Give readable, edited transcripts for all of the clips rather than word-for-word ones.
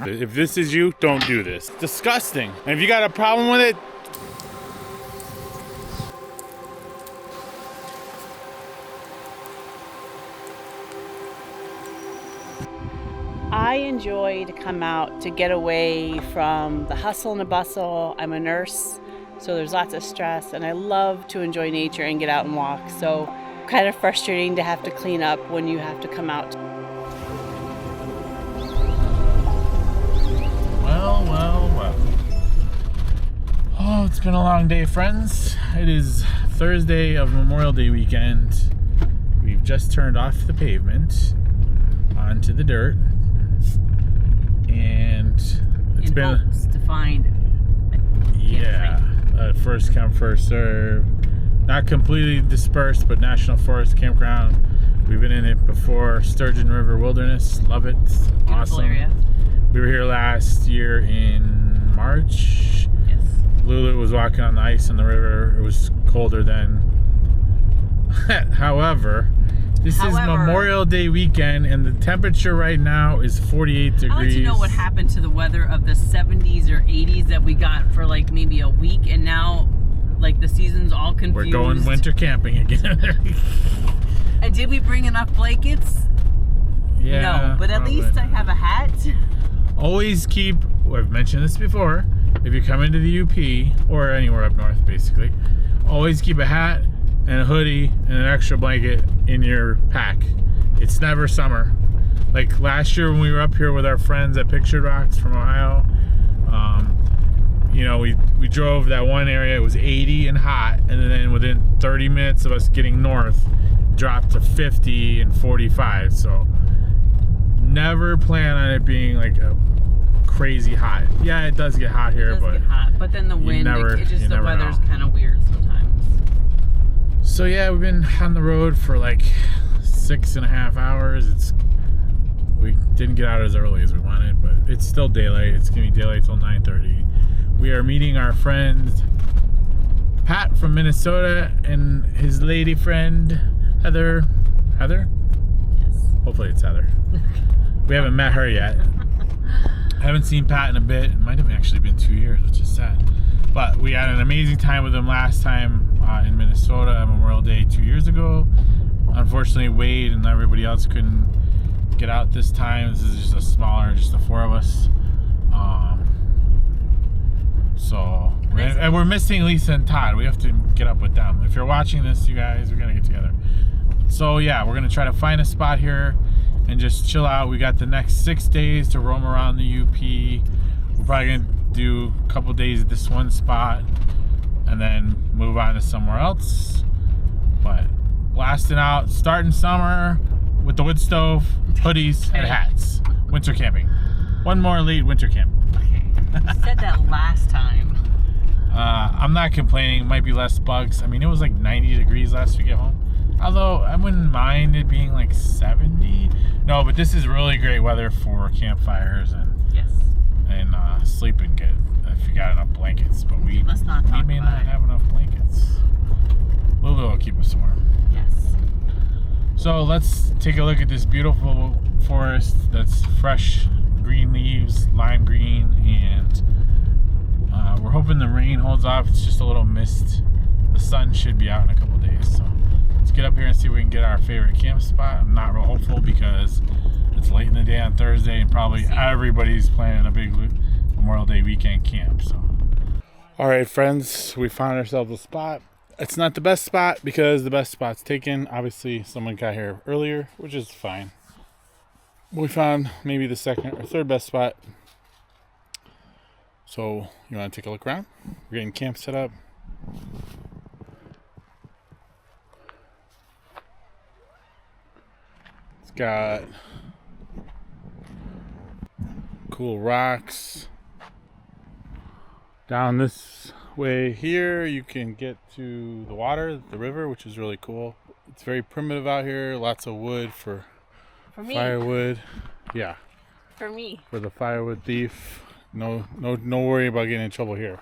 If this is you, don't do this. Disgusting. And if you got a problem with it, I enjoy to come out to get away from the hustle and the bustle. I'm a nurse, so there's lots of stress, and I love to enjoy nature and get out and walk. So kind of frustrating to have to clean up when you have to come out. Well. Oh, it's been a long day, friends. It is Thursday of Memorial Day weekend. We've just turned off the pavement onto the dirt. And it's been hopes to find first come first serve, not completely dispersed, but National Forest campground. We've been in it before. Sturgeon River Wilderness, love it. Beautiful awesome area. We were here last year in March. Yes. Lulu was walking on the ice on the river. It was colder then. However, this is Memorial Day weekend, and the temperature right now is 48 degrees. I'd like to know what happened to the weather of the 70s or 80s that we got for like maybe a week, and now like the season's all confused. We're going winter camping again. And did we bring enough blankets? Yeah. No, but at least I have a hat. Always keep, I've mentioned this before, if you come into the UP, or anywhere up north basically, always keep a hat and a hoodie and an extra blanket in your pack. It's never summer. Like last year when we were up here with our friends at Pictured Rocks from Ohio, we drove that one area, it was 80 and hot, and then within 30 minutes of us getting north, dropped to 50 and 45. So never plan on it being like a crazy hot. Yeah, it does get hot here, but get hot. But then the wind, the weather's kind of weird sometimes. So yeah, we've been on the road for like 6.5 hours. We didn't get out as early as we wanted, but it's still daylight. It's gonna be daylight till 9:30. We are meeting our friend Pat from Minnesota and his lady friend Heather. Heather? Yes. Hopefully it's Heather. We haven't met her yet. I haven't seen Pat in a bit. It might have actually been 2 years, which is sad. But we had an amazing time with him last time in Minnesota on Memorial Day 2 years ago. Unfortunately, Wade and everybody else couldn't get out this time. This is just just the four of us. And we're missing Lisa and Todd. We have to get up with them. If you're watching this, you guys, we're gonna get together. So yeah, we're gonna try to find a spot here and just chill out. We got the next 6 days to roam around the UP. We're probably gonna do a couple days at this one spot and then move on to somewhere else. But blasting out, starting summer with the wood stove, hoodies, and hats. Winter camping. One more lead, winter camp. Okay. You said that last time. I'm not complaining. It might be less bugs. I mean, it was like 90 degrees last week at home. Although I wouldn't mind it being like 70. No, but this is really great weather for campfires and sleeping good if you got enough blankets. But we may not have enough blankets. Lulu will keep us warm. Yes. So let's take a look at this beautiful forest that's fresh green leaves, lime green, and we're hoping the rain holds off. It's just a little mist. The sun should be out in a couple days. So let's get up here and see if we can get our favorite camp spot. I'm not real hopeful because it's late in the day on Thursday and probably everybody's planning a big Memorial Day weekend camp. So, all right, friends, we found ourselves a spot. It's not the best spot because the best spot's taken. Obviously, someone got here earlier, which is fine. We found maybe the second or third best spot. So, you want to take a look around? We're getting camp set up. It's got cool rocks. Down this way here, you can get to the water, the river, which is really cool. It's very primitive out here. Lots of wood for firewood. Yeah. For me. For the firewood thief. No worry about getting in trouble here.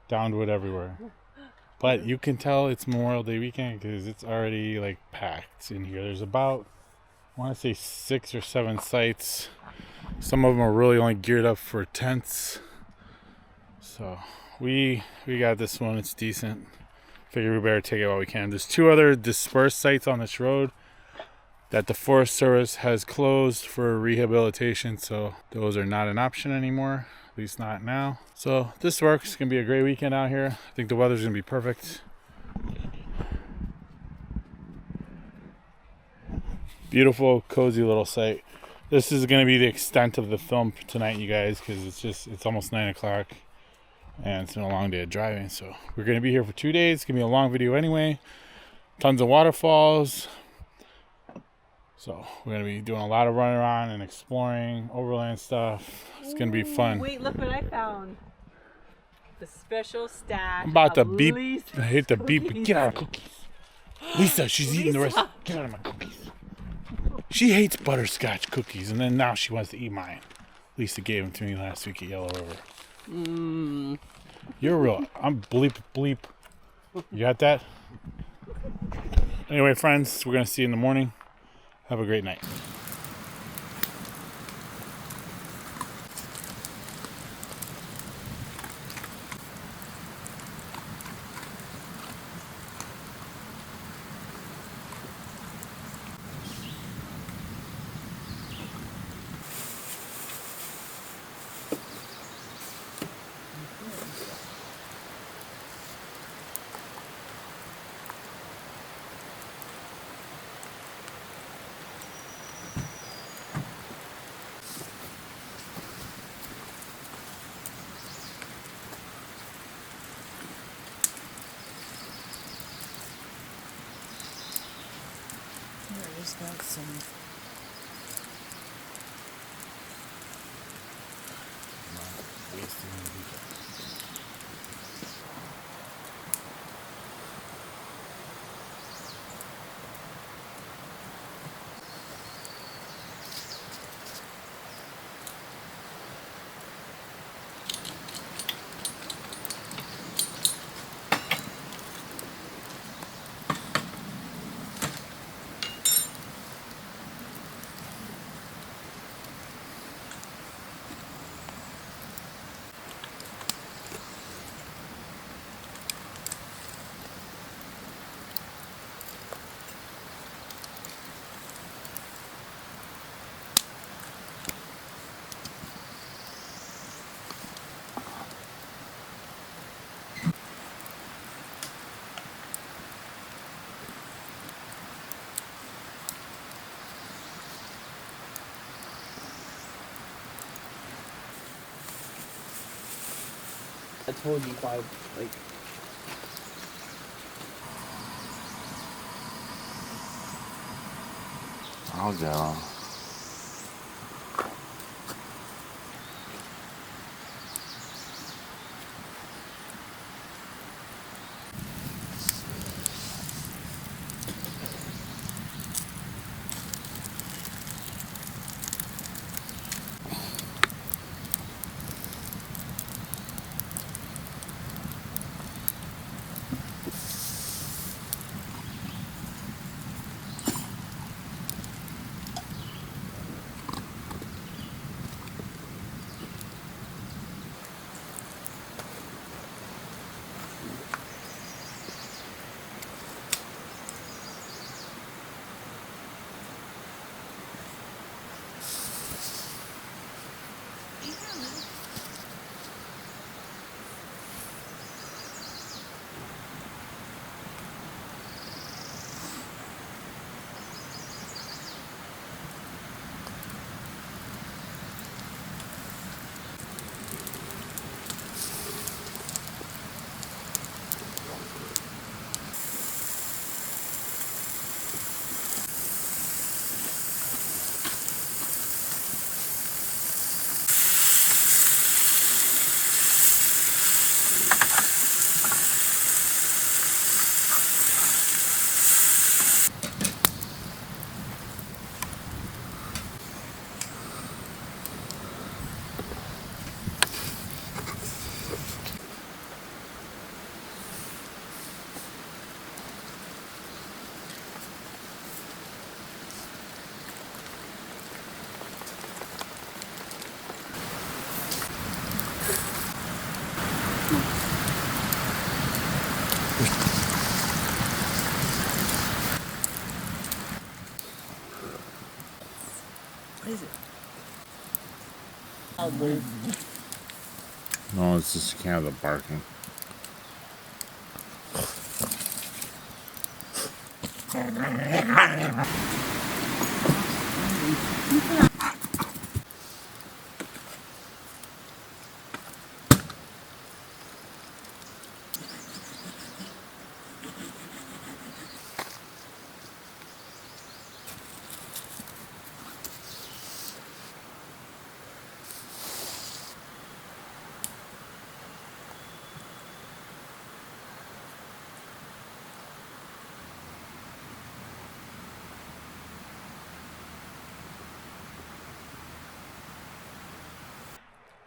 Downed wood everywhere. But you can tell it's Memorial Day weekend because it's already like packed in here. There's about, I want to say 6 or 7 sites Some of them are really only geared up for tents. So we got this one. It's decent. Figure we better take it while we can. There's 2 other dispersed sites on this road that the Forest Service has closed for rehabilitation, so those are not an option anymore, at least not now. So this works. It's gonna be a great weekend out here. I think the weather's gonna be perfect. Beautiful, cozy little site. This is gonna be the extent of the film tonight, you guys, because it's almost 9 o'clock and it's been a long day of driving. So we're gonna be here for 2 days. It's gonna be a long video anyway. Tons of waterfalls. So we're going to be doing a lot of running around and exploring overland stuff. It's going to be fun. Wait, look what I found. The special stash. I'm about to of beep. Lisa's I hate the beep. cookies. Get out of cookies. Lisa, she's eating the rest. Get out of my cookies. She hates butterscotch cookies, and then now she wants to eat mine. Lisa gave them to me last week at Yellow River. You're real. I'm bleep bleep. You got that? Anyway, friends, we're going to see you in the morning. Have a great night. There's got some I told you 5, like... I'll go. No, it's just kind of the barking.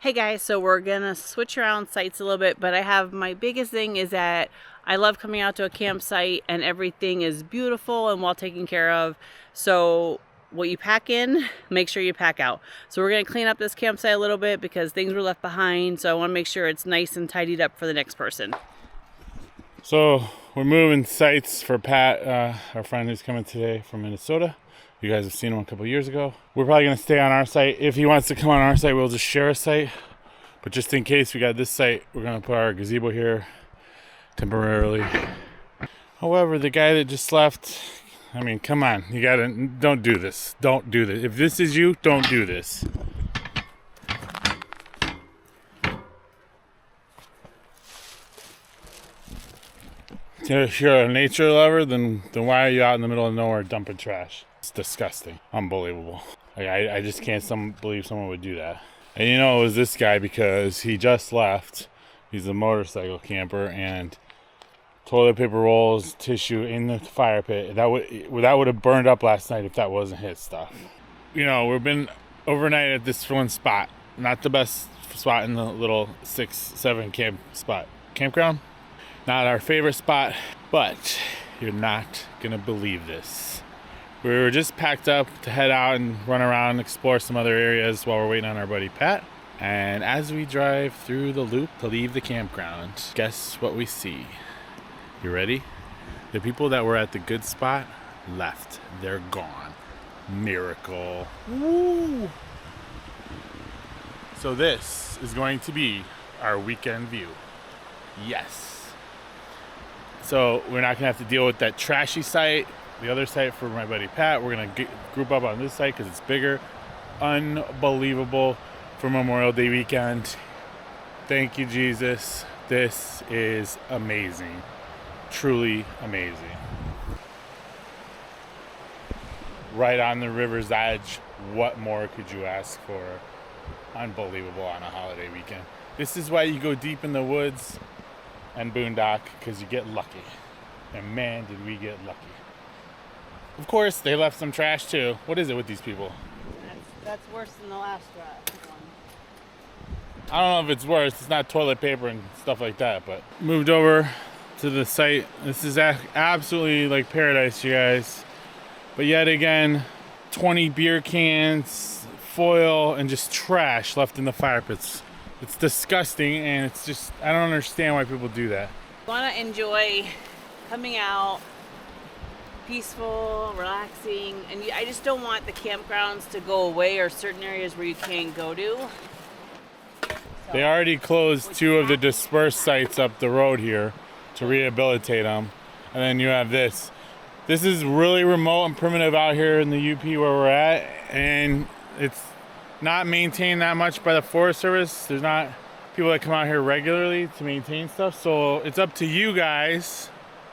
Hey guys, so we're gonna switch around sites a little bit, but I have my biggest thing is that I love coming out to a campsite and everything is beautiful and well taken care of. So what you pack in, make sure you pack out. So we're gonna clean up this campsite a little bit because things were left behind. So I wanna make sure it's nice and tidied up for the next person. So we're moving sites for Pat, our friend who's coming today from Minnesota. You guys have seen him a couple years ago. We're probably gonna stay on our site. If he wants to come on our site, we'll just share a site. But just in case we got this site, we're gonna put our gazebo here temporarily. However, the guy that just left, I mean, come on, don't do this. Don't do this. If this is you, don't do this. If you're a nature lover, then why are you out in the middle of nowhere dumping trash? It's disgusting. Unbelievable. I just can't believe someone would do that. And you know, it was this guy because he just left. He's a motorcycle camper, and toilet paper rolls, tissue in the fire pit. That would have burned up last night if that wasn't his stuff. You know, we've been overnight at this one spot. Not the best spot in the little 6-7 campground. Not our favorite spot, but you're not gonna believe this. We were just packed up to head out and run around and explore some other areas while we're waiting on our buddy Pat. And as we drive through the loop to leave the campground, guess what we see? You ready? The people that were at the good spot left. They're gone. Miracle. Woo! So this is going to be our weekend view. Yes. So we're not gonna have to deal with that trashy site. The other site for my buddy Pat, we're gonna group up on this site because it's bigger. Unbelievable for Memorial Day weekend. Thank you, Jesus. This is amazing. Truly amazing. Right on the river's edge. What more could you ask for? Unbelievable on a holiday weekend. This is why you go deep in the woods and boondock, because you get lucky. And man, did we get lucky. Of course, they left some trash too. What is it with these people? That's worse than the last one. I don't know if it's worse. It's not toilet paper and stuff like that, but moved over to the site. This is absolutely like paradise, you guys. But yet again, 20 beer cans, foil, and just trash left in the fire pits. It's disgusting, and it's just, I don't understand why people do that. I want to enjoy coming out, peaceful, relaxing, and I just don't want the campgrounds to go away or certain areas where you can't go to. They already closed 2 of the dispersed sites up the road here to rehabilitate them. And then you have this. This is really remote and primitive out here in the UP where we're at, and it's not maintained that much by the Forest Service. There's not people that come out here regularly to maintain stuff. So it's up to you guys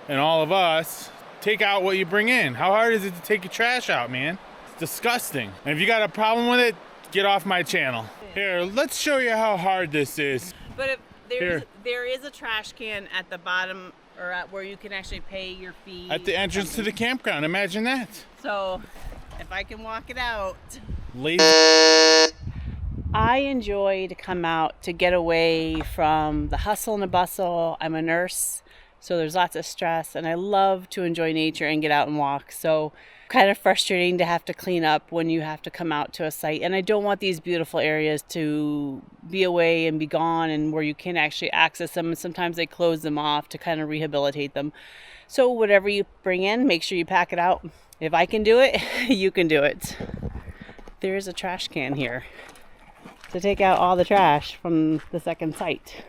and all of us. Take out what you bring in. How hard is it to take your trash out, man? It's disgusting. And if you got a problem with it, get off my channel. Here, let's show you how hard this is. But if there is a trash can at the bottom, or at where you can actually pay your fee. At the entrance to the campground, imagine that. So, if I can walk it out. Lazy. I enjoy to come out to get away from the hustle and the bustle. I'm a nurse, so there's lots of stress, and I love to enjoy nature and get out and walk. So kind of frustrating to have to clean up when you have to come out to a site. And I don't want these beautiful areas to be away and be gone and where you can't actually access them. And sometimes they close them off to kind of rehabilitate them. So whatever you bring in, make sure you pack it out. If I can do it, you can do it. There is a trash can here. to take out all the trash from the second site.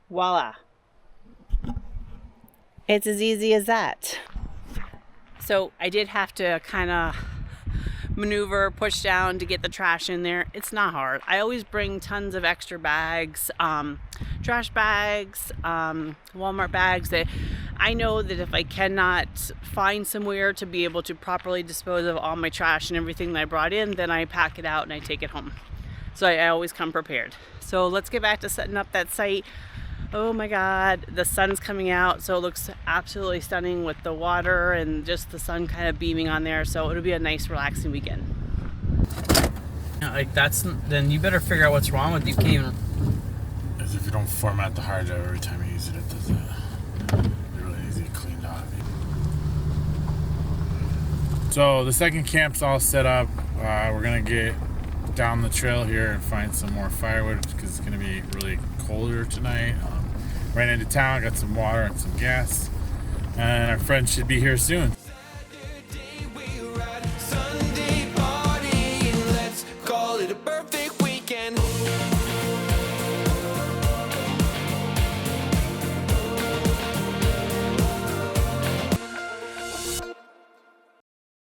Voila. It's as easy as that. So I did have to kind of maneuver, push down to get the trash in there. It's not hard. I always bring tons of extra bags, trash bags, Walmart bags. That I know that if I cannot find somewhere to be able to properly dispose of all my trash and everything that I brought in, then I pack it out and I take it home. So I always come prepared. So let's get back to setting up that site. Oh my God, the sun's coming out, so it looks absolutely stunning with the water and just the sun kind of beaming on there. So it'll be a nice, relaxing weekend. Yeah, like then you better figure out what's wrong with you. Can't even. As if you don't format the hard drive every time you use it, it does it. It's really easy to clean off. So the second camp's all set up. We're gonna get down the trail here and find some more firewood because it's gonna be really colder tonight. Ran into town, got some water and some gas, and our friend should be here soon.